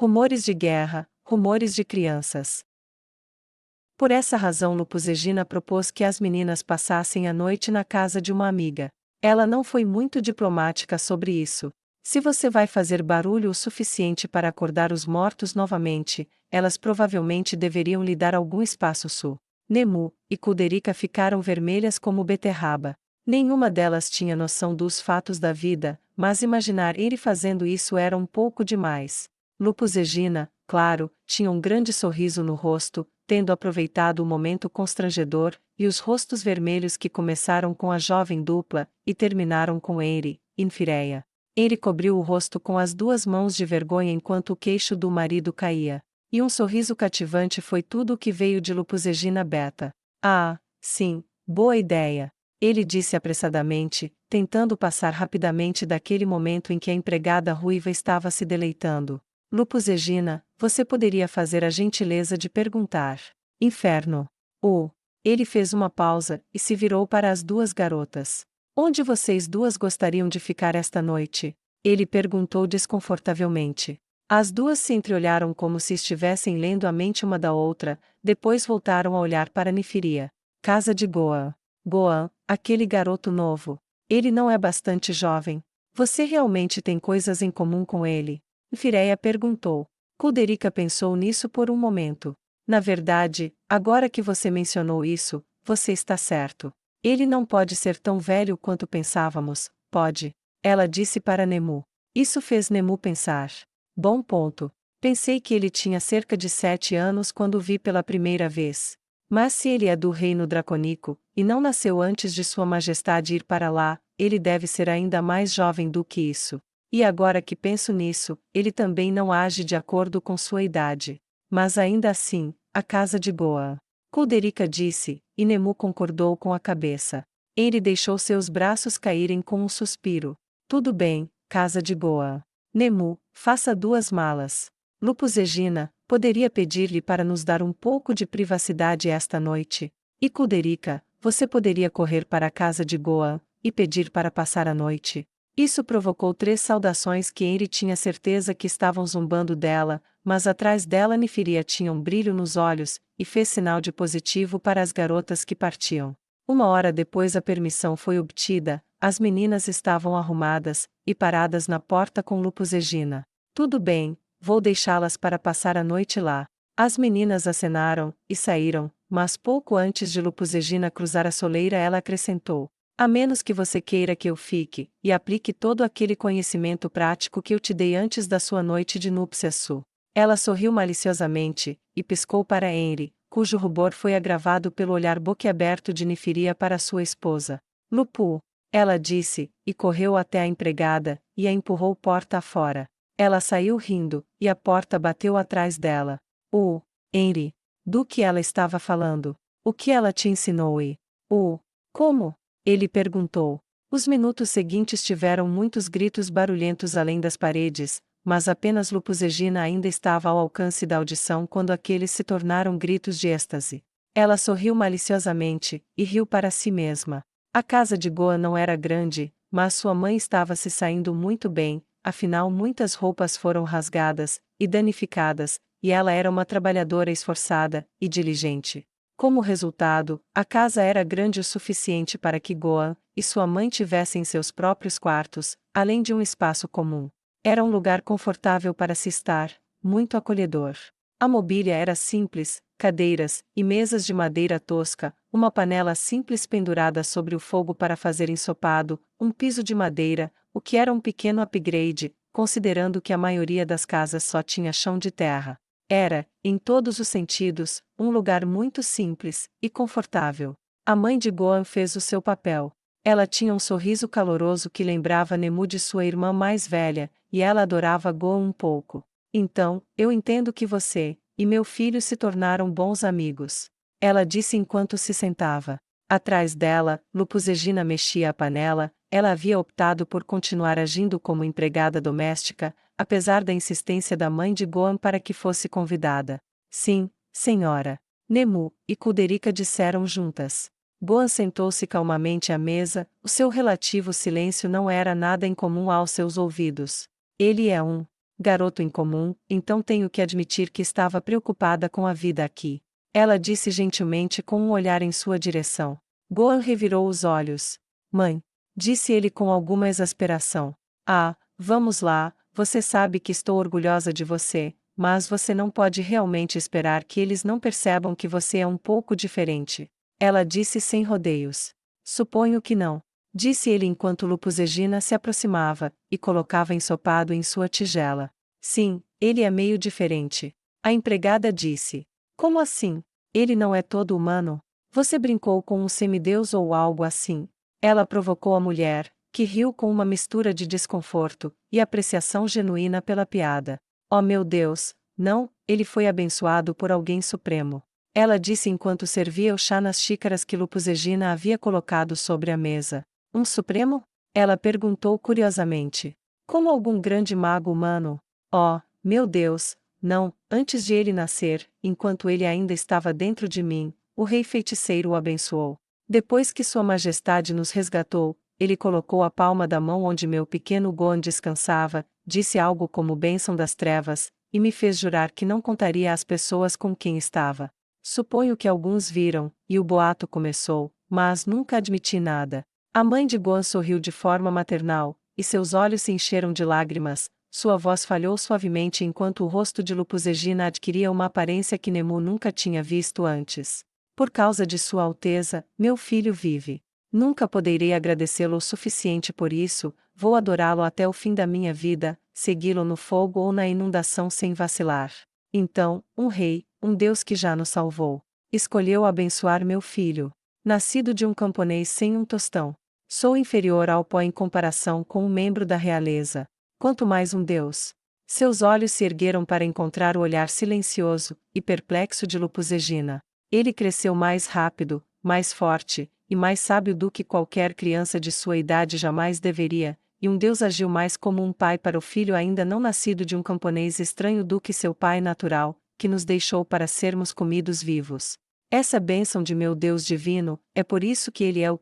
Rumores de guerra, rumores de crianças. Por essa razão Lupus Egina propôs que as meninas passassem a noite na casa de uma amiga. Ela não foi muito diplomática sobre isso. Se você vai fazer barulho o suficiente para acordar os mortos novamente, elas provavelmente deveriam lhe dar algum espaço. Nemu e Kuderica ficaram vermelhas como beterraba. Nenhuma delas tinha noção dos fatos da vida, mas imaginar ele fazendo isso era um pouco demais. Lupus Egina, claro, tinha um grande sorriso no rosto, tendo aproveitado o momento constrangedor, e os rostos vermelhos que começaram com a jovem dupla, e terminaram com Eire, Infireia. Ele cobriu o rosto com as duas mãos de vergonha enquanto o queixo do marido caía. E um sorriso cativante foi tudo o que veio de Lupus Egina Beta. Ah, sim, boa ideia. Ele disse apressadamente, tentando passar rapidamente daquele momento em que a empregada ruiva estava se deleitando. Lupus Egina, você poderia fazer a gentileza de perguntar. Inferno. Ele fez uma pausa, e se virou para as duas garotas. Onde vocês duas gostariam de ficar esta noite? Ele perguntou desconfortavelmente. As duas se entreolharam como se estivessem lendo a mente uma da outra, depois voltaram a olhar para Nefiria. Casa de Goan. Goan, aquele garoto novo. Ele não é bastante jovem. Você realmente tem coisas em comum com ele? Nefireia perguntou. Kuderica pensou nisso por um momento. Na verdade, agora que você mencionou isso, você está certo. Ele não pode ser tão velho quanto pensávamos, pode? Ela disse para Nemu. Isso fez Nemu pensar. Bom ponto. Pensei que ele tinha cerca de 7 anos quando o vi pela primeira vez. Mas se ele é do reino dracônico, e não nasceu antes de Sua Majestade ir para lá, ele deve ser ainda mais jovem do que isso. E agora que penso nisso, ele também não age de acordo com sua idade. Mas ainda assim, a casa de Goan. Kuderica disse, e Nemu concordou com a cabeça. Ele deixou seus braços caírem com um suspiro. Tudo bem, casa de Goan. Nemu, faça 2 malas. Lupus Egina, poderia pedir-lhe para nos dar um pouco de privacidade esta noite? E Kuderica, você poderia correr para a casa de Goan, e pedir para passar a noite? Isso provocou 3 saudações que Henry tinha certeza que estavam zombando dela, mas atrás dela Nefiria tinha um brilho nos olhos, e fez sinal de positivo para as garotas que partiam. 1 hora depois a permissão foi obtida, as meninas estavam arrumadas, e paradas na porta com Lupus Egina. Tudo bem, vou deixá-las para passar a noite lá. As meninas acenaram, e saíram, mas pouco antes de Lupus Egina cruzar a soleira ela acrescentou. A menos que você queira que eu fique, e aplique todo aquele conhecimento prático que eu te dei antes da sua noite de núpcias. Ela sorriu maliciosamente, e piscou para Henry, cujo rubor foi agravado pelo olhar boquiaberto de Nefiria para sua esposa. Lupu, ela disse, e correu até a empregada, e a empurrou porta afora. Ela saiu rindo, e a porta bateu atrás dela. Henry, do que ela estava falando? O que ela te ensinou e... como? Ele perguntou. Os minutos seguintes tiveram muitos gritos barulhentos além das paredes, mas apenas Lupus Egina ainda estava ao alcance da audição quando aqueles se tornaram gritos de êxtase. Ela sorriu maliciosamente, e riu para si mesma. A casa de Goan não era grande, mas sua mãe estava se saindo muito bem, afinal muitas roupas foram rasgadas, e danificadas, e ela era uma trabalhadora esforçada, e diligente. Como resultado, a casa era grande o suficiente para que Goan e sua mãe tivessem seus próprios quartos, além de um espaço comum. Era um lugar confortável para se estar, muito acolhedor. A mobília era simples, cadeiras e mesas de madeira tosca, uma panela simples pendurada sobre o fogo para fazer ensopado, um piso de madeira, o que era um pequeno upgrade, considerando que a maioria das casas só tinha chão de terra. Era, em todos os sentidos, um lugar muito simples e confortável. A mãe de Goan fez o seu papel. Ela tinha um sorriso caloroso que lembrava Nemu de sua irmã mais velha, e ela adorava Goan um pouco. Então, eu entendo que você e meu filho se tornaram bons amigos. Ela disse enquanto se sentava. Atrás dela, Lupus Egina mexia a panela. Ela havia optado por continuar agindo como empregada doméstica, apesar da insistência da mãe de Goan para que fosse convidada. Sim, senhora. Nemu e Kuderica disseram juntas. Goan sentou-se calmamente à mesa, o seu relativo silêncio não era nada incomum aos seus ouvidos. Ele é um garoto incomum, então tenho que admitir que estava preocupada com a vida aqui. Ela disse gentilmente com um olhar em sua direção. Gohan revirou os olhos. Mãe, disse ele com alguma exasperação. Ah, vamos lá, você sabe que estou orgulhosa de você, mas você não pode realmente esperar que eles não percebam que você é um pouco diferente. Ela disse sem rodeios. Suponho que não. Disse ele enquanto Lupus Egina se aproximava, e colocava ensopado em sua tigela. Sim, ele é meio diferente. A empregada disse. Como assim? Ele não é todo humano? Você brincou com um semideus ou algo assim? Ela provocou a mulher, que riu com uma mistura de desconforto e apreciação genuína pela piada. Oh meu Deus, não, ele foi abençoado por alguém supremo. Ela disse enquanto servia o chá nas xícaras que Lupus Egina havia colocado sobre a mesa. Um supremo? Ela perguntou curiosamente. Como algum grande mago humano? Oh, meu Deus, não, antes de ele nascer, enquanto ele ainda estava dentro de mim, o rei feiticeiro o abençoou. Depois que Sua Majestade nos resgatou, ele colocou a palma da mão onde meu pequeno Gohan descansava, disse algo como bênção das trevas, e me fez jurar que não contaria às pessoas com quem estava. Suponho que alguns viram, e o boato começou, mas nunca admiti nada. A mãe de Gohan sorriu de forma maternal, e seus olhos se encheram de lágrimas, sua voz falhou suavemente enquanto o rosto de Lupus Egina adquiria uma aparência que Nemu nunca tinha visto antes. Por causa de Sua Alteza, meu filho vive. Nunca poderei agradecê-lo o suficiente por isso, vou adorá-lo até o fim da minha vida, segui-lo no fogo ou na inundação sem vacilar. Então, um rei, um Deus que já nos salvou, escolheu abençoar meu filho. Nascido de um camponês sem um tostão. Sou inferior ao pó em comparação com um membro da realeza. Quanto mais um Deus. Seus olhos se ergueram para encontrar o olhar silencioso e perplexo de Lupus Egina. Ele cresceu mais rápido, mais forte, e mais sábio do que qualquer criança de sua idade jamais deveria, e um Deus agiu mais como um pai para o filho ainda não nascido de um camponês estranho do que seu pai natural, que nos deixou para sermos comidos vivos. Essa bênção de meu Deus divino, é por isso que ele é o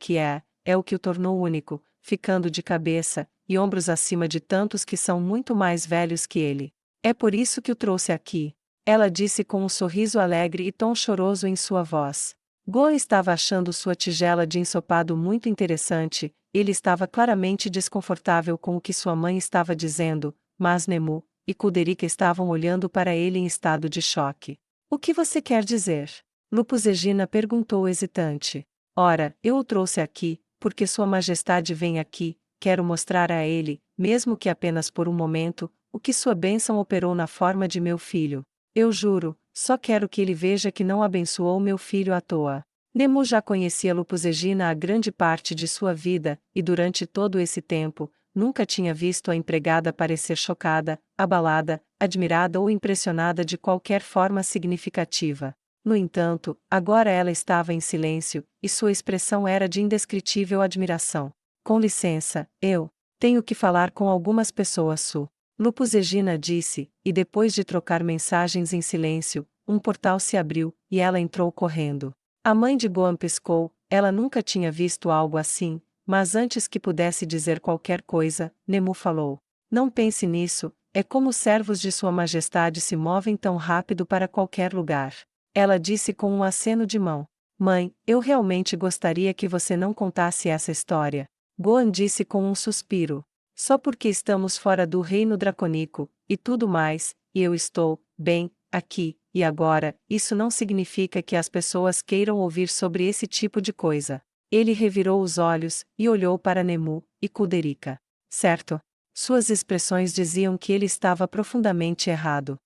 que o tornou único, ficando de cabeça e ombros acima de tantos que são muito mais velhos que ele. É por isso que o trouxe aqui. Ela disse com um sorriso alegre e tom choroso em sua voz. Gohan estava achando sua tigela de ensopado muito interessante, ele estava claramente desconfortável com o que sua mãe estava dizendo, mas Nemu e Kuderica estavam olhando para ele em estado de choque. O que você quer dizer? Lupus Egina perguntou hesitante. Ora, eu o trouxe aqui, porque Sua Majestade vem aqui, quero mostrar a ele, mesmo que apenas por um momento, o que sua bênção operou na forma de meu filho. Eu juro, só quero que ele veja que não abençoou meu filho à toa. Nemu já conhecia Lupus Egina há grande parte de sua vida, e durante todo esse tempo, nunca tinha visto a empregada parecer chocada, abalada, admirada ou impressionada de qualquer forma significativa. No entanto, agora ela estava em silêncio, e sua expressão era de indescritível admiração. Com licença, eu tenho que falar com algumas pessoas, Su. Lupus Egina disse, e depois de trocar mensagens em silêncio, um portal se abriu, e ela entrou correndo. A mãe de Gohan piscou, ela nunca tinha visto algo assim, mas antes que pudesse dizer qualquer coisa, Nemu falou. Não pense nisso, é como os servos de Sua Majestade se movem tão rápido para qualquer lugar. Ela disse com um aceno de mão. Mãe, eu realmente gostaria que você não contasse essa história. Gohan disse com um suspiro. Só porque estamos fora do reino dracônico, e tudo mais, e eu estou, bem, aqui, e agora, isso não significa que as pessoas queiram ouvir sobre esse tipo de coisa. Ele revirou os olhos, e olhou para Nemu e Kuderica. Certo? Suas expressões diziam que ele estava profundamente errado.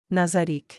Nazarick.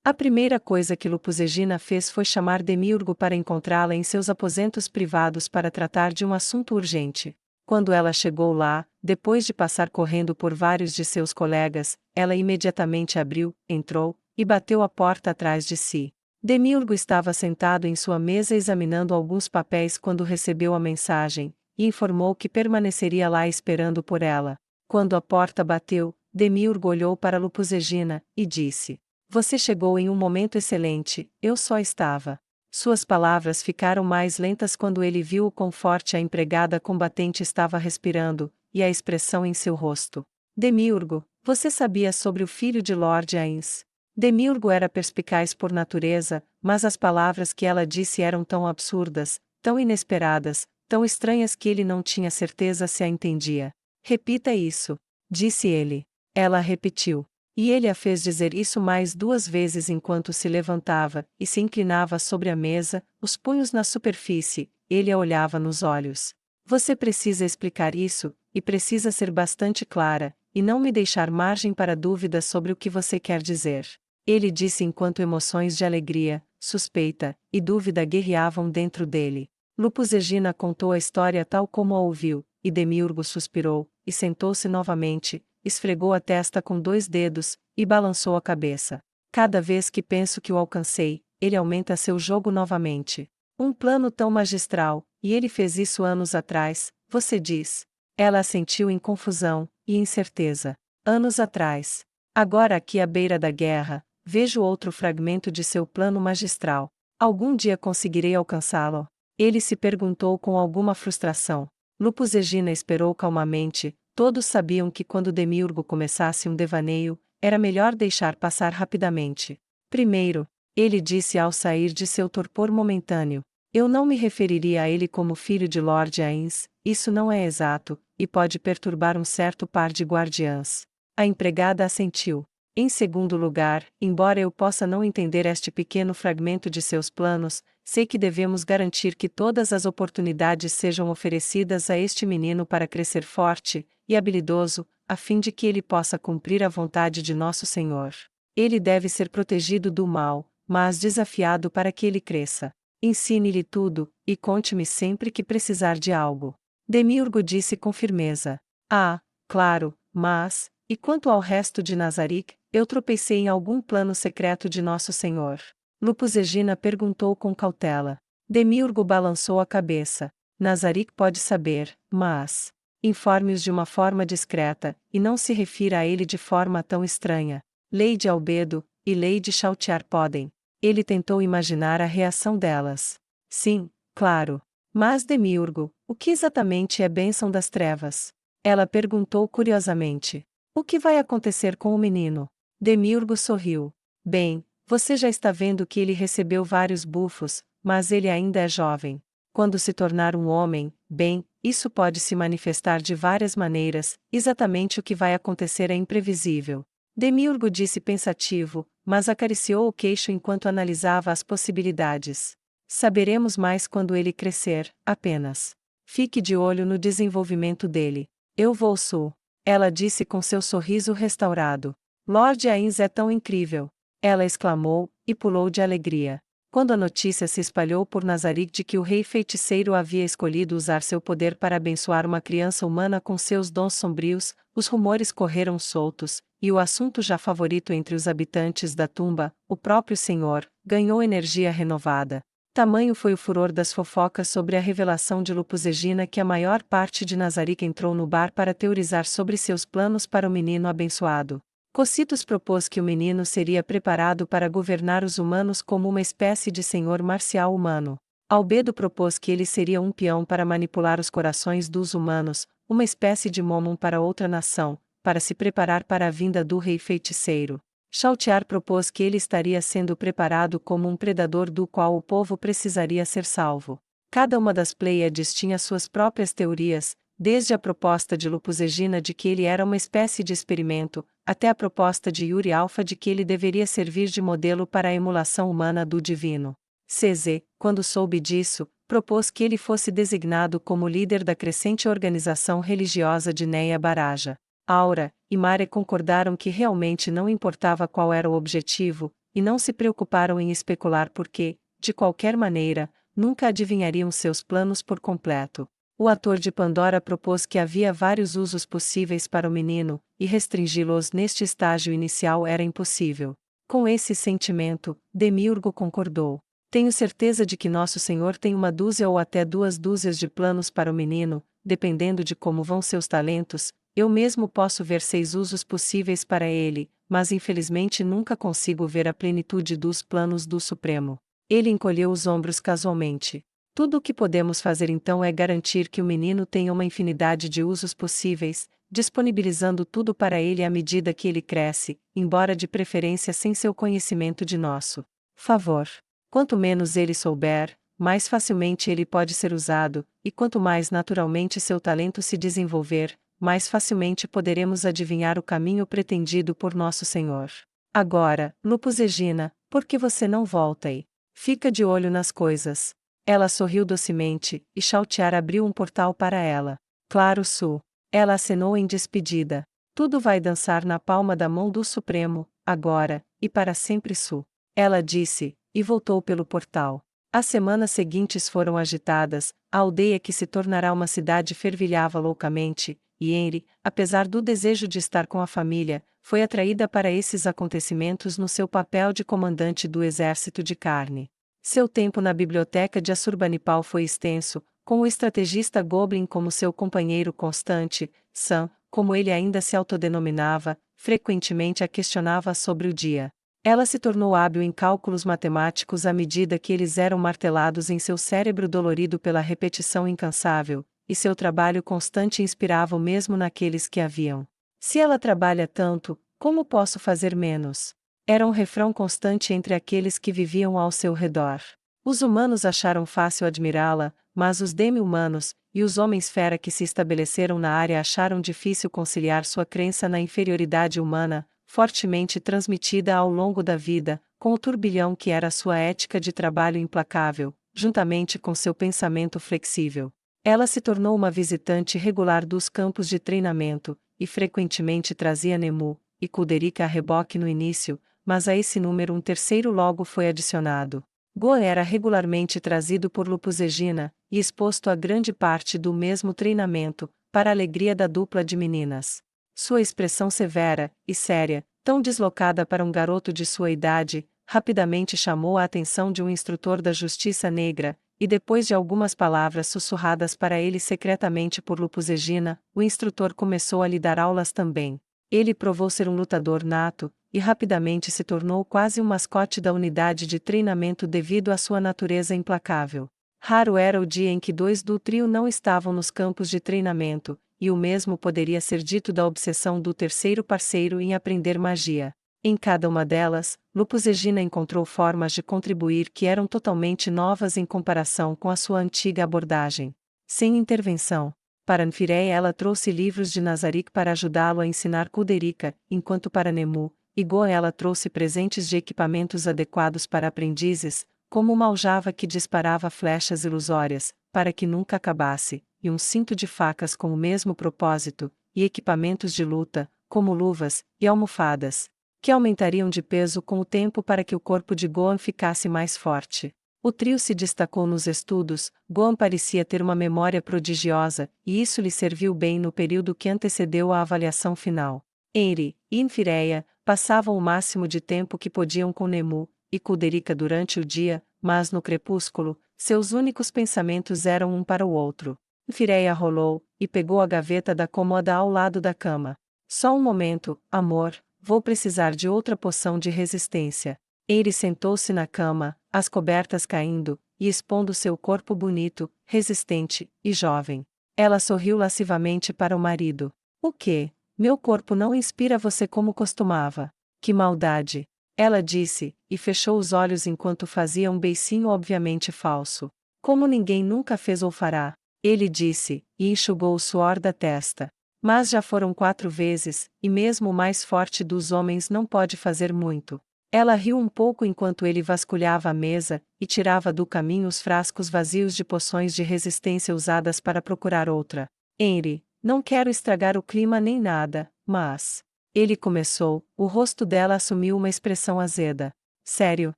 A primeira coisa que Lupus Egina fez foi chamar Demiurgo para encontrá-la em seus aposentos privados para tratar de um assunto urgente. Quando ela chegou lá, depois de passar correndo por vários de seus colegas, ela imediatamente abriu, entrou, e bateu a porta atrás de si. Demiurgo estava sentado em sua mesa examinando alguns papéis quando recebeu a mensagem, e informou que permaneceria lá esperando por ela. Quando a porta bateu, Demiurgo olhou para Lupus Egina, e disse: Você chegou em um momento excelente, eu só estava. Suas palavras ficaram mais lentas quando ele viu o quão forte a empregada combatente estava respirando, e a expressão em seu rosto. Demiurgo, Você sabia sobre o filho de Lord Ains? Demiurgo era perspicaz por natureza, mas as palavras que ela disse eram tão absurdas, tão inesperadas, tão estranhas que ele não tinha certeza se a entendia. Repita isso, disse ele. Ela repetiu. E ele a fez dizer isso mais 2 vezes enquanto se levantava e se inclinava sobre a mesa, os punhos na superfície. Ele a olhava nos olhos. Você precisa explicar isso, e precisa ser bastante clara, e não me deixar margem para dúvidas sobre o que você quer dizer. Ele disse enquanto emoções de alegria, suspeita e dúvida guerreavam dentro dele. Lupus Egina contou a história tal como a ouviu, e Demiurgo suspirou, e sentou-se novamente, esfregou a testa com 2 dedos, e balançou a cabeça. Cada vez que penso que o alcancei, ele aumenta seu jogo novamente. Um plano tão magistral, e ele fez isso anos atrás, você diz. Ela assentiu em confusão e incerteza. Anos atrás. Agora aqui à beira da guerra, vejo outro fragmento de seu plano magistral. Algum dia conseguirei alcançá-lo? Ele se perguntou com alguma frustração. Lupus Egina esperou calmamente. Todos sabiam que quando Demiurgo começasse um devaneio, era melhor deixar passar rapidamente. Primeiro, ele disse ao sair de seu torpor momentâneo. Eu não me referiria a ele como filho de Lord Ains, isso não é exato, e pode perturbar um certo par de guardiãs. A empregada assentiu. Em segundo lugar, embora eu possa não entender este pequeno fragmento de seus planos, sei que devemos garantir que todas as oportunidades sejam oferecidas a este menino para crescer forte e habilidoso, a fim de que ele possa cumprir a vontade de nosso Senhor. Ele deve ser protegido do mal, mas desafiado para que ele cresça. Ensine-lhe tudo, e conte-me sempre que precisar de algo. Demiurgo disse com firmeza. Ah, claro, mas, e quanto ao resto de Nazarick, eu tropecei em algum plano secreto de Nosso Senhor? Lupus Egina perguntou com cautela. Demiurgo balançou a cabeça. Nazarick pode saber, mas informe-os de uma forma discreta, e não se refira a ele de forma tão estranha. Lady Albedo e Lady Chautiar podem. Ele tentou imaginar a reação delas. Sim, claro. Mas Demiurgo, o que exatamente é bênção das trevas? Ela perguntou curiosamente. O que vai acontecer com o menino? Demiurgo sorriu. Bem, você já está vendo que ele recebeu vários bufos, mas ele ainda é jovem. Quando se tornar um homem, bem, isso pode se manifestar de várias maneiras, exatamente o que vai acontecer é imprevisível. Demiurgo disse pensativo, mas acariciou o queixo enquanto analisava as possibilidades. Saberemos mais quando ele crescer, apenas. Fique de olho no desenvolvimento dele. Eu vou sul. Ela disse com seu sorriso restaurado. Lord Ains é tão incrível. Ela exclamou, e pulou de alegria. Quando a notícia se espalhou por Nazarick de que o rei feiticeiro havia escolhido usar seu poder para abençoar uma criança humana com seus dons sombrios, os rumores correram soltos, e o assunto já favorito entre os habitantes da tumba, o próprio Senhor, ganhou energia renovada. Tamanho foi o furor das fofocas sobre a revelação de Lupus Egina que a maior parte de Nazarick entrou no bar para teorizar sobre seus planos para o menino abençoado. Cocytus propôs que o menino seria preparado para governar os humanos como uma espécie de senhor marcial humano. Albedo propôs que ele seria um peão para manipular os corações dos humanos, uma espécie de momum para outra nação, para se preparar para a vinda do rei feiticeiro. Chautiar propôs que ele estaria sendo preparado como um predador do qual o povo precisaria ser salvo. Cada uma das Pleiades tinha suas próprias teorias, desde a proposta de Lupus Egina de que ele era uma espécie de experimento, até a proposta de Yuri Alpha de que ele deveria servir de modelo para a emulação humana do divino. CZ, quando soube disso, propôs que ele fosse designado como líder da crescente organização religiosa de Neia Baraja. Aura e Mare concordaram que realmente não importava qual era o objetivo, e não se preocuparam em especular porque, de qualquer maneira, nunca adivinhariam seus planos por completo. O ator de Pandora propôs que havia vários usos possíveis para o menino, e restringi-los neste estágio inicial era impossível. Com esse sentimento, Demiurgo concordou. Tenho certeza de que Nosso Senhor tem 1 dúzia ou até 2 dúzias de planos para o menino, dependendo de como vão seus talentos. Eu mesmo posso ver 6 usos possíveis para ele, mas infelizmente nunca consigo ver a plenitude dos planos do Supremo. Ele encolheu os ombros casualmente. Tudo o que podemos fazer então é garantir que o menino tenha uma infinidade de usos possíveis, disponibilizando tudo para ele à medida que ele cresce, embora de preferência sem seu conhecimento de nosso favor. Quanto menos ele souber, mais facilmente ele pode ser usado, e quanto mais naturalmente seu talento se desenvolver, mais facilmente poderemos adivinhar o caminho pretendido por nosso Senhor. Agora, Lupus Egina, por que você não volta e fica de olho nas coisas? Ela sorriu docemente, e Chautiar abriu um portal para ela. Claro, Su. Ela acenou em despedida. Tudo vai dançar na palma da mão do Supremo, agora, e para sempre, Su. Ela disse, e voltou pelo portal. As semanas seguintes foram agitadas, a aldeia que se tornará uma cidade fervilhava loucamente, e Henry, apesar do desejo de estar com a família, foi atraída para esses acontecimentos no seu papel de comandante do exército de carne. Seu tempo na biblioteca de Assurbanipal foi extenso, com o estrategista Goblin como seu companheiro constante. Sam, como ele ainda se autodenominava, frequentemente a questionava sobre o dia. Ela se tornou hábil em cálculos matemáticos à medida que eles eram martelados em seu cérebro dolorido pela repetição incansável, e seu trabalho constante inspirava o mesmo naqueles que haviam. Se ela trabalha tanto, como posso fazer menos? Era um refrão constante entre aqueles que viviam ao seu redor. Os humanos acharam fácil admirá-la, mas os demi-humanos, e os homens-fera que se estabeleceram na área acharam difícil conciliar sua crença na inferioridade humana, fortemente transmitida ao longo da vida, com o turbilhão que era sua ética de trabalho implacável, juntamente com seu pensamento flexível. Ela se tornou uma visitante regular dos campos de treinamento, e frequentemente trazia Nemu e Kuderika a reboque no início, mas a esse número um terceiro logo foi adicionado. Go era regularmente trazido por Lupus Egina, e exposto a grande parte do mesmo treinamento, para a alegria da dupla de meninas. Sua expressão severa e séria, tão deslocada para um garoto de sua idade, rapidamente chamou a atenção de um instrutor da Justiça Negra, e depois de algumas palavras sussurradas para ele secretamente por Lupus Egina, o instrutor começou a lhe dar aulas também. Ele provou ser um lutador nato, e rapidamente se tornou quase um mascote da unidade de treinamento devido à sua natureza implacável. Raro era o dia em que dois do trio não estavam nos campos de treinamento, e o mesmo poderia ser dito da obsessão do terceiro parceiro em aprender magia. Em cada uma delas, Lupus Egina encontrou formas de contribuir que eram totalmente novas em comparação com a sua antiga abordagem. Sem intervenção. Para Nfireia ela trouxe livros de Nazarick para ajudá-lo a ensinar Kuderika, enquanto para Nemu e Go ela trouxe presentes de equipamentos adequados para aprendizes, como uma aljava que disparava flechas ilusórias, para que nunca acabasse, e um cinto de facas com o mesmo propósito, e equipamentos de luta, como luvas e almofadas, que aumentariam de peso com o tempo para que o corpo de Gohan ficasse mais forte. O trio se destacou nos estudos, Gohan parecia ter uma memória prodigiosa, e isso lhe serviu bem no período que antecedeu a avaliação final. Henry e Nfireia passavam o máximo de tempo que podiam com Nemu e Kuderika durante o dia, mas no crepúsculo, seus únicos pensamentos eram um para o outro. Nfireia rolou e pegou a gaveta da cômoda ao lado da cama. Só um momento, amor, vou precisar de outra poção de resistência. Henry sentou-se na cama, as cobertas caindo, e expondo seu corpo bonito, resistente e jovem. Ela sorriu lascivamente para o marido. O quê? Meu corpo não inspira você como costumava. Que maldade! Ela disse, e fechou os olhos enquanto fazia um beicinho obviamente falso. Como ninguém nunca fez ou fará. Ele disse, e enxugou o suor da testa. Mas já foram 4 vezes, e mesmo o mais forte dos homens não pode fazer muito. Ela riu um pouco enquanto ele vasculhava a mesa, e tirava do caminho os frascos vazios de poções de resistência usadas para procurar outra. Henry, não quero estragar o clima nem nada, mas... Ele começou, o rosto dela assumiu uma expressão azeda. Sério?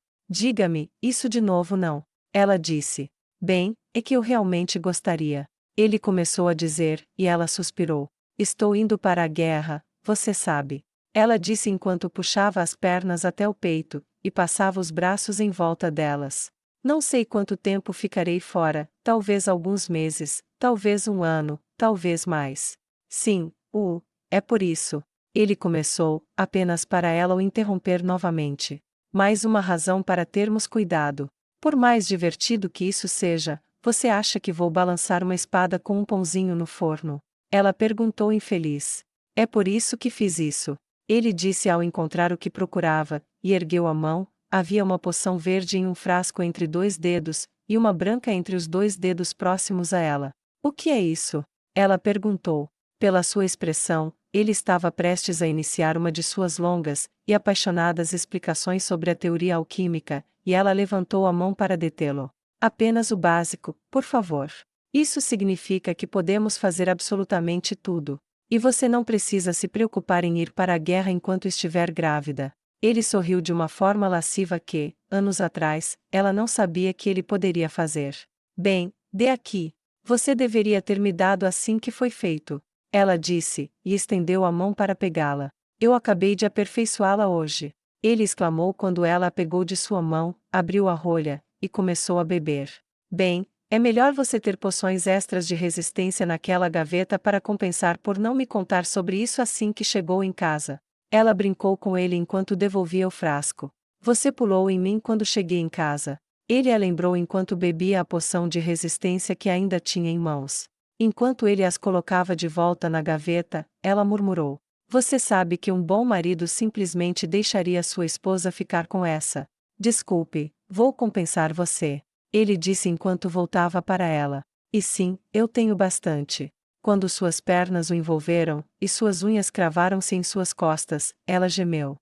Diga-me, isso de novo não. Ela disse. Bem, é que eu realmente gostaria. Ele começou a dizer, e ela suspirou. Estou indo para a guerra, você sabe. Ela disse enquanto puxava as pernas até o peito, e passava os braços em volta delas. Não sei quanto tempo ficarei fora, talvez alguns meses, talvez um ano, talvez mais. Sim, é por isso. Ele começou, apenas para ela o interromper novamente. Mais uma razão para termos cuidado. Por mais divertido que isso seja, você acha que vou balançar uma espada com um pãozinho no forno? Ela perguntou infeliz. É por isso que fiz isso. Ele disse ao encontrar o que procurava, e ergueu a mão. Havia uma poção verde em um frasco entre 2 dedos, e uma branca entre os 2 dedos próximos a ela. O que é isso? Ela perguntou. Pela sua expressão, ele estava prestes a iniciar uma de suas longas e apaixonadas explicações sobre a teoria alquímica, e ela levantou a mão para detê-lo. Apenas o básico, por favor. Isso significa que podemos fazer absolutamente tudo. E você não precisa se preocupar em ir para a guerra enquanto estiver grávida. Ele sorriu de uma forma lasciva que, anos atrás, ela não sabia que ele poderia fazer. Bem, dê aqui. Você deveria ter me dado assim que foi feito. Ela disse, e estendeu a mão para pegá-la. Eu acabei de aperfeiçoá-la hoje. Ele exclamou quando ela a pegou de sua mão, abriu a rolha, e começou a beber. Bem, é melhor você ter poções extras de resistência naquela gaveta para compensar por não me contar sobre isso assim que chegou em casa. Ela brincou com ele enquanto devolvia o frasco. Você pulou em mim quando cheguei em casa. Ele a lembrou enquanto bebia a poção de resistência que ainda tinha em mãos. Enquanto ele as colocava de volta na gaveta, ela murmurou. Você sabe que um bom marido simplesmente deixaria sua esposa ficar com essa. Desculpe, vou compensar você. Ele disse enquanto voltava para ela. E sim, eu tenho bastante. Quando suas pernas o envolveram, e suas unhas cravaram-se em suas costas, ela gemeu.